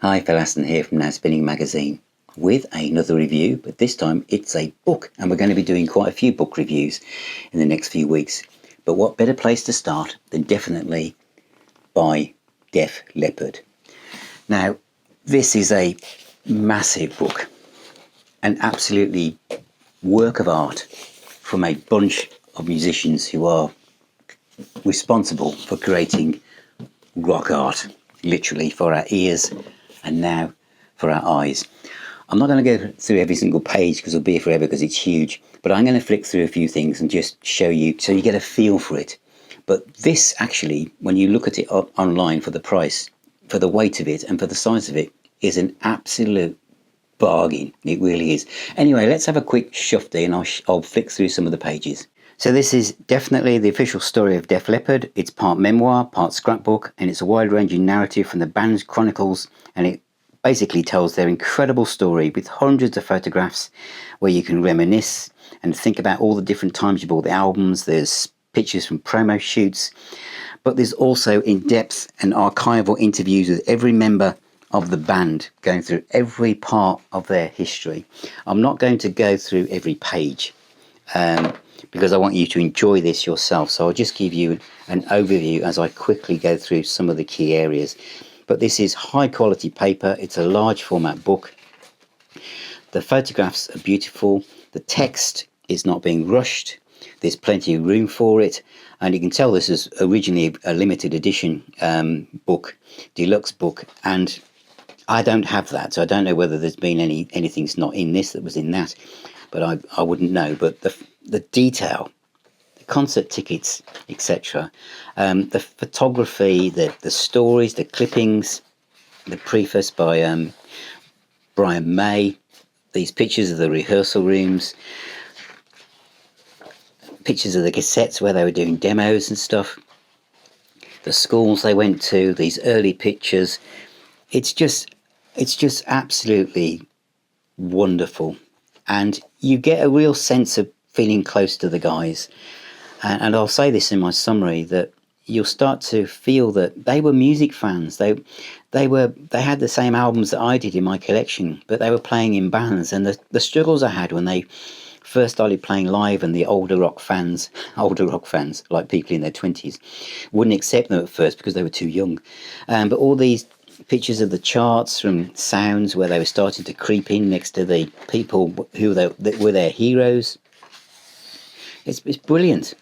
Hi, Phil Aston here from Now Spinning Magazine with another review, but this time it's a book, and we're going to be doing quite a few book reviews in the next few weeks. But what better place to start than definitely by Def Leppard. Now, this is a massive book, an absolutely work of art from a bunch of musicians who are responsible for creating rock art, literally for our ears and now for our eyes. I'm not going to go through every single page because it'll be here forever because it's huge, but I'm going to flick through a few things and just show you so you get a feel for it. But this actually, when you look at it online for the price, for the weight of it and for the size of it, is an absolute bargain. It really is. Anyway, let's have a quick shufty and I'll flick through some of the pages. So this is definitely the official story of Def Leppard. It's part memoir, part scrapbook, and it's a wide-ranging narrative from the band's chronicles, and it basically tells their incredible story with hundreds of photographs where you can reminisce and think about all the different times you bought the albums. There's pictures from promo shoots, but there's also in-depth and archival interviews with every member of the band, going through every part of their history. I'm not going to go through every page because I want you to enjoy this yourself. So I'll just give you an overview as I quickly go through some of the key areas. But this is high quality paper. It's a large format book. The photographs are beautiful. The text is not being rushed. There's plenty of room for it. And you can tell this is originally a limited edition book, deluxe book. And I don't have that, so I don't know whether there's been anything's not in this that was in that, but I wouldn't know. But the detail, the concert tickets, etc., the photography, the stories, the clippings, the preface by Brian May, these pictures of the rehearsal rooms, pictures of the cassettes where they were doing demos and stuff, the schools they went to, these early pictures. It's just absolutely wonderful, and you get a real sense of feeling close to the guys. And I'll say this in my summary, that you'll start to feel that they were music fans. They had the same albums that I did in my collection, but they were playing in bands. And the struggles I had when they first started playing live, and the older rock fans, like people in their 20s, wouldn't accept them at first because they were too young. But all these pictures of the charts from Sounds where they were starting to creep in next to the people who were their heroes. It's brilliant.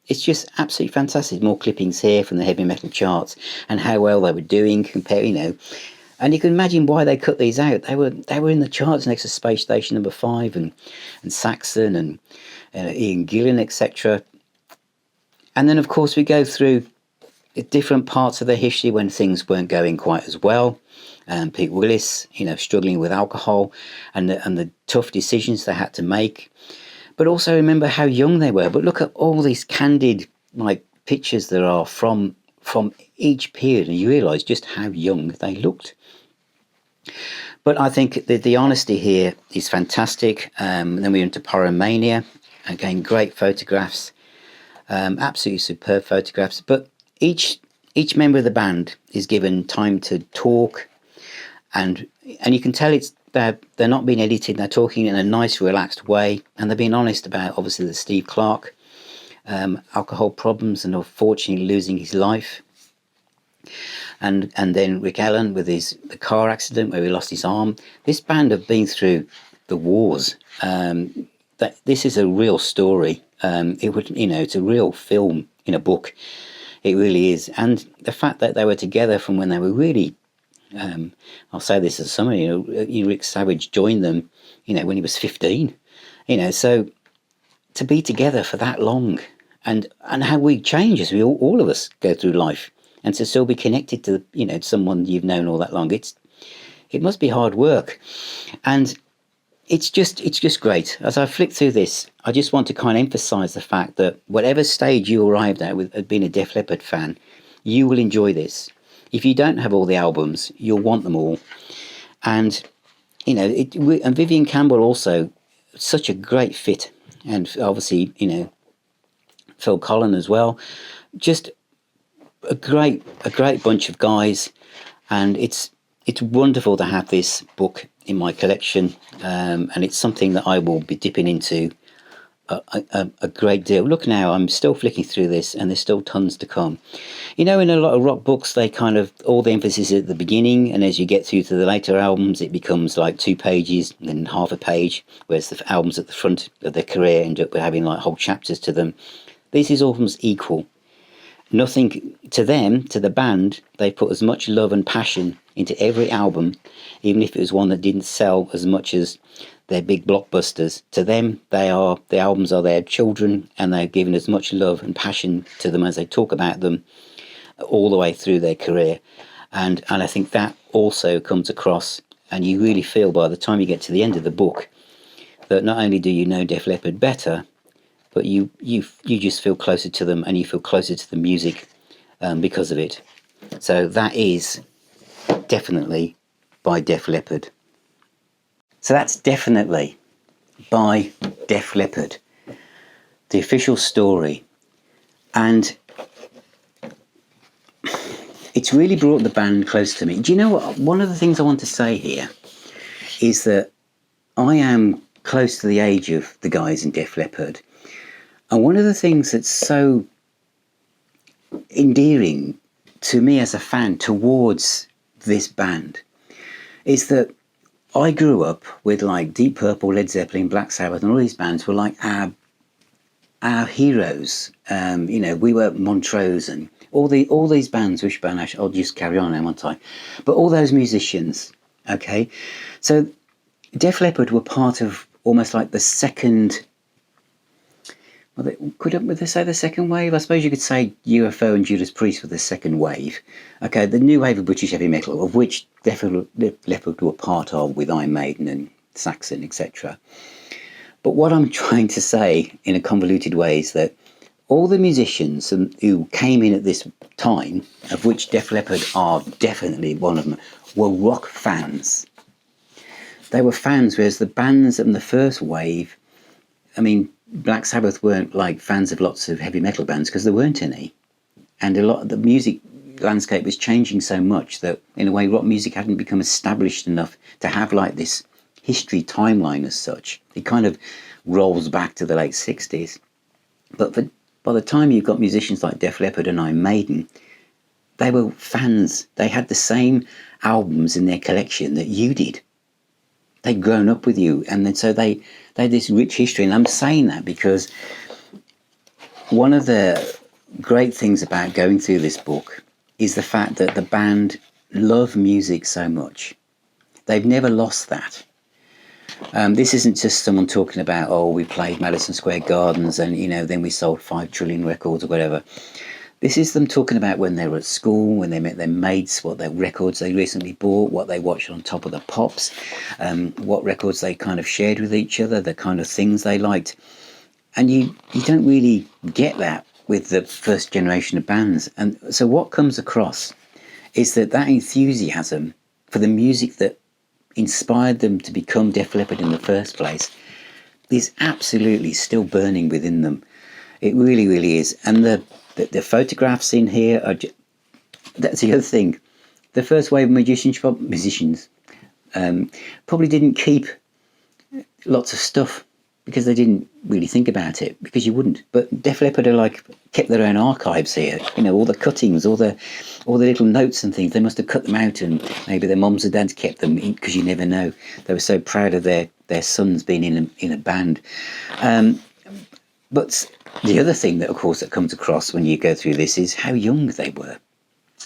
It's just absolutely fantastic. More clippings here from the heavy metal charts and how well they were doing compared, and you can imagine why they cut these out. They were in the charts next to Space Station Number 5 and Saxon and Ian Gillan, etc. And then of course we go through different parts of their history when things weren't going quite as well. Pete Willis, struggling with alcohol and the tough decisions they had to make. But also remember how young they were. But look at all these candid pictures there are from each period, and you realise just how young they looked. But I think the honesty here is fantastic. Then we're into Pyromania. Again, great photographs. Absolutely superb photographs. But each member of the band is given time to talk, and you can tell they're not being edited. They're talking in a nice, relaxed way, and they're being honest about obviously the Steve Clark alcohol problems and unfortunately losing his life, and then Rick Allen with the car accident where he lost his arm. This band have been through the wars. This is a real story. It's a real film in a book. It really is. And the fact that they were together from when they were really, I'll say this as somebody, Rick Savage joined them, when he was 15, so to be together for that long and how we change as we all of us go through life, and to still be connected to, someone you've known all that long. It must be hard work. And it's just great. As I flick through this, I just want to kind of emphasise the fact that whatever stage you arrived at with being a Def Leppard fan, you will enjoy this. If you don't have all the albums, you'll want them all. And, and Vivian Campbell also, such a great fit. And obviously, Phil Collen as well. Just a great bunch of guys. And it's it's wonderful to have this book in my collection, and it's something that I will be dipping into a great deal. Look now, I'm still flicking through this, and there's still tons to come. You know, in a lot of rock books, they kind of, all the emphasis is at the beginning, and as you get through to the later albums, it becomes like 2 pages and then half a page, whereas the albums at the front of their career end up having like whole chapters to them. This is almost equal. Nothing to them, to the band, they put as much love and passion into every album, even if it was one that didn't sell as much as their big blockbusters. To them, the albums are their children, and they're given as much love and passion to them as they talk about them all the way through their career. And I think that also comes across, and you really feel by the time you get to the end of the book that not only do you know Def Leppard better, but you just feel closer to them, and you feel closer to the music because of it. So that is definitely by Def Leppard. So that's definitely by Def Leppard, the official story. And it's really brought the band close to me. Do you know what? One of the things I want to say here is that I am close to the age of the guys in Def Leppard. And one of the things that's so endearing to me as a fan towards this band is that I grew up with like Deep Purple, Led Zeppelin, Black Sabbath, and all these bands were like our heroes. You know, we were Montrose and all these bands. Wishbone Ash. I'll just carry on now, won't I? But all those musicians. Okay, so Def Leppard were part of almost like the second. Would they say the second wave? I suppose you could say UFO and Judas Priest were the second wave. Okay, the new wave of British heavy metal, of which Def Leppard were part of, with Iron Maiden and Saxon, etc. But what I'm trying to say in a convoluted way is that all the musicians who came in at this time, of which Def Leppard are definitely one of them, were rock fans. They were fans, whereas the bands in the first wave, I mean, Black Sabbath weren't like fans of lots of heavy metal bands because there weren't any. And a lot of the music landscape was changing so much that, in a way, rock music hadn't become established enough to have like this history timeline as such. It kind of rolls back to the late 60s. But by the time you've got musicians like Def Leppard and Iron Maiden, they were fans. They had the same albums in their collection that you did. They'd grown up with you, and then so they had this rich history. And I'm saying that because one of the great things about going through this book is the fact that the band love music so much. They've never lost that. This isn't just someone talking about, oh, we played Madison Square Gardens and, you know, then we sold 5 trillion records or whatever. This is them talking about when they were at school, when they met their mates, what their records they recently bought, what they watched on Top of the Pops, what records they kind of shared with each other, the kind of things they liked. And you don't really get that with the first generation of bands. And so what comes across is that enthusiasm for the music that inspired them to become Def Leppard in the first place is absolutely still burning within them. It really, really is. And the photographs in here are that's the other thing. The first wave of musicians probably didn't keep lots of stuff because they didn't really think about it, because you wouldn't. But Def Leppard are kept their own archives here. You know, all the cuttings, all the little notes and things. They must have cut them out, and maybe their mums and dads kept them, because you never know. They were so proud of their sons being in a band. But the other thing that, of course, that comes across when you go through this is how young they were.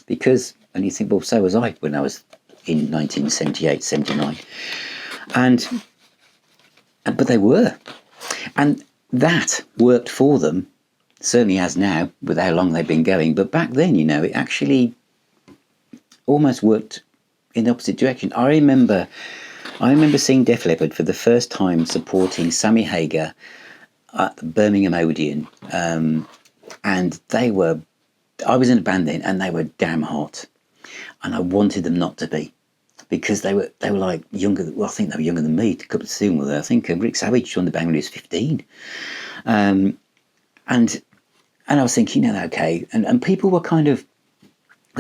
Because, and you think, well, so was I when I was in 1978, 79. But they were. And that worked for them, certainly has now, with how long they've been going. But back then, you know, it actually almost worked in the opposite direction. I remember seeing Def Leppard for the first time supporting Sammy Hagar at the Birmingham Odeon, and I was in a band then, and they were damn hot, and I wanted them not to be, because they were like younger. Well, I think they were younger than me. A couple of soon were they? I think Rick Savage joined the band when he was 15, and I was thinking, okay, and people were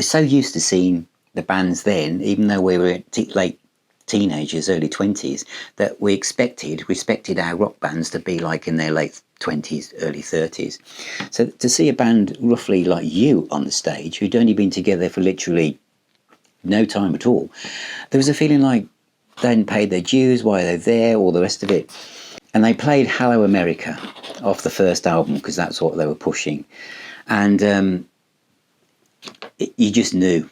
so used to seeing the bands then, even though we were late teenagers, early 20s, that we respected our rock bands to be like in their late 20s, early 30s. So to see a band roughly like you on the stage, who'd only been together for literally no time at all, there was a feeling like they hadn't paid their dues, why they're there, all the rest of it. And they played Hello America off the first album because that's what they were pushing. And you just knew.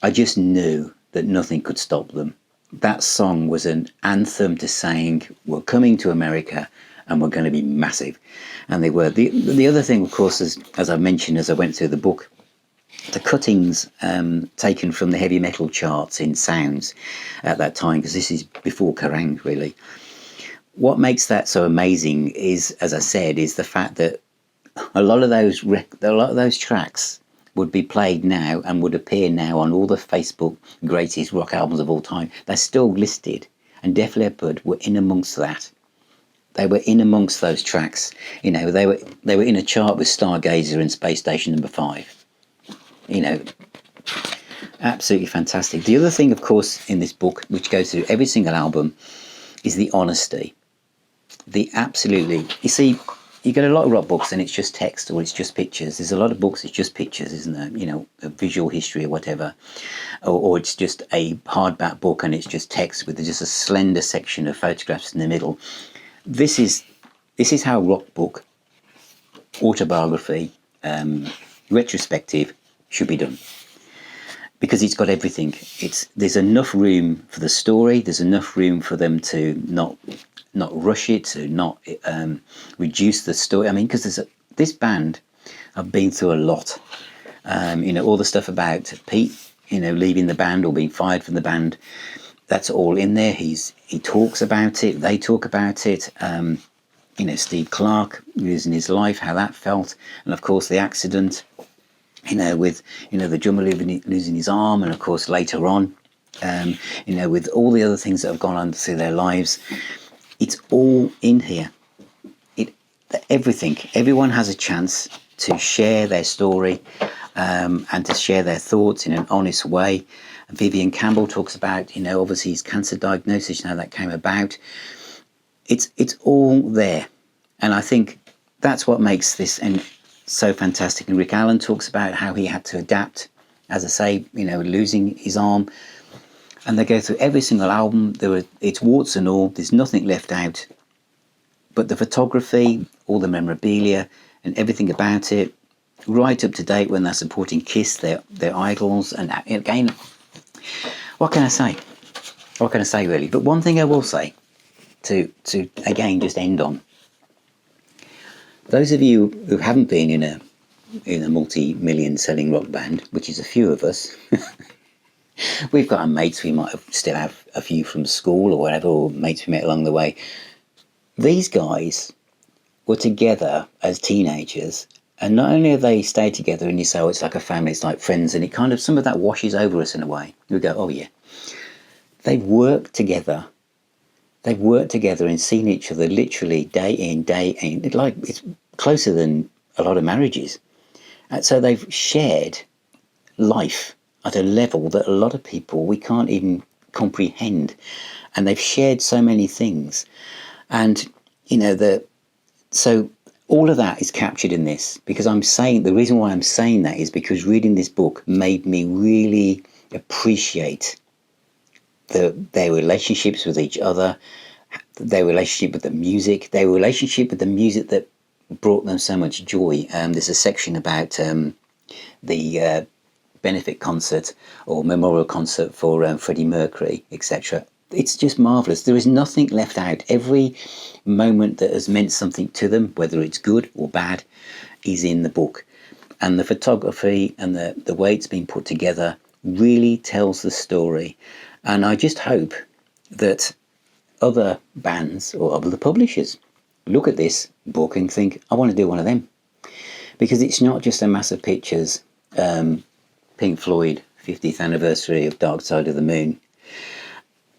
I just knew that nothing could stop them. That song was an anthem to saying, we're coming to America and we're going to be massive. And they were. The other thing, of course, as I mentioned as I went through the book, the cuttings taken from the heavy metal charts in sounds at that time, because this is before Kerrang, really. What makes that so amazing is, as I said, is the fact that a lot of those tracks would be played now and would appear now on all the Facebook greatest rock albums of all time. They're still listed, and Def Leppard were in amongst that. They were in amongst those tracks. You know, they were in a chart with Stargazer and Space Station number 5. You know, absolutely fantastic. The other thing, of course, in this book, which goes through every single album, is the honesty. You see, you get a lot of rock books and it's just text or it's just pictures. There's a lot of books it's just pictures, isn't there? You know, a visual history or whatever. Or it's just a hardback book and it's just text with just a slender section of photographs in the middle. This is how a rock book, autobiography, retrospective should be done. Because it's got everything. There's enough room for the story. There's enough room for them to not rush it, to not reduce the story. I mean, because this band have been through a lot. You know, all the stuff about Pete, you know, leaving the band or being fired from the band, that's all in there. He talks about it. They talk about it. You know, Steve Clark losing his life, how that felt, and of course the accident. You know, with the drummer losing his arm, and of course later on, you know, with all the other things that have gone on through their lives. It's all in here. Everything. Everyone has a chance to share their story and to share their thoughts in an honest way. Vivian Campbell talks about, you know, obviously his cancer diagnosis and how that came about. It's all there. And I think that's what makes this so fantastic. And Rick Allen talks about how he had to adapt, as I say, you know, losing his arm. And they go through every single album. It's warts and all. There's nothing left out. But the photography, all the memorabilia, and everything about it, right up to date when they're supporting Kiss, their idols. And again, what can I say? What can I say, really? But one thing I will say, to again just end on. Those of you who haven't been in a multi-million selling rock band, which is a few of us. We've got our mates, we might still have a few from school or whatever, or mates we met along the way. These guys were together as teenagers, and not only have they stayed together and you say, oh, it's like a family, it's like friends, and it kind of, some of that washes over us in a way. We go, oh yeah. They've worked together and seen each other literally day in, day in. It's closer than a lot of marriages. And so they've shared life at a level that a lot of people, we can't even comprehend. And they've shared so many things. And, you know, so all of that is captured in this, because the reason why I'm saying that is because reading this book made me really appreciate their relationships with each other, their relationship with the music, that brought them so much joy. There's a section about the benefit concert or memorial concert for Freddie Mercury, etc. It's just marvellous. There is nothing left out. Every moment that has meant something to them, whether it's good or bad, is in the book. And the photography and the way it's been put together really tells the story. And I just hope that other bands or other publishers look at this book and think, I want to do one of them. Because it's not just a mass of pictures, Pink Floyd, 50th anniversary of Dark Side of the Moon.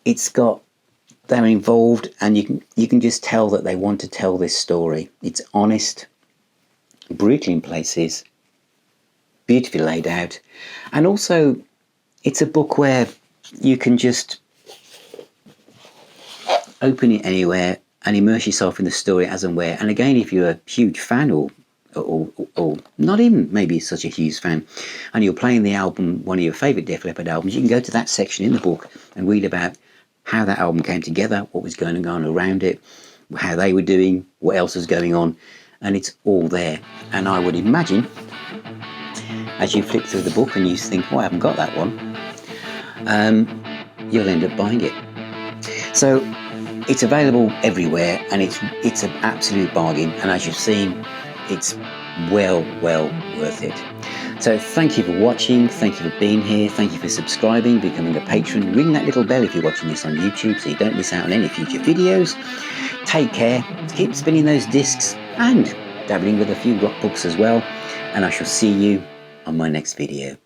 They're involved, and you can just tell that they want to tell this story. It's honest, brutal in places, beautifully laid out, and also it's a book where you can just open it anywhere and immerse yourself in the story as and where. And again, if you're a huge fan or not even maybe such a huge fan, and you're playing the album, one of your favourite Def Leppard albums, you can go to that section in the book and read about how that album came together, what was going on around it, how they were doing, what else was going on, and it's all there. And I would imagine, as you flip through the book and you think, oh, I haven't got that one, you'll end up buying it. So it's available everywhere, and it's an absolute bargain, and as you've seen, it's well worth it. So thank you for watching, thank you for being here, thank you for subscribing, becoming a patron. Ring that little bell if you're watching this on YouTube so you don't miss out on any future videos. Take care, keep spinning those discs and dabbling with a few rock books as well, and I shall see you on my next video.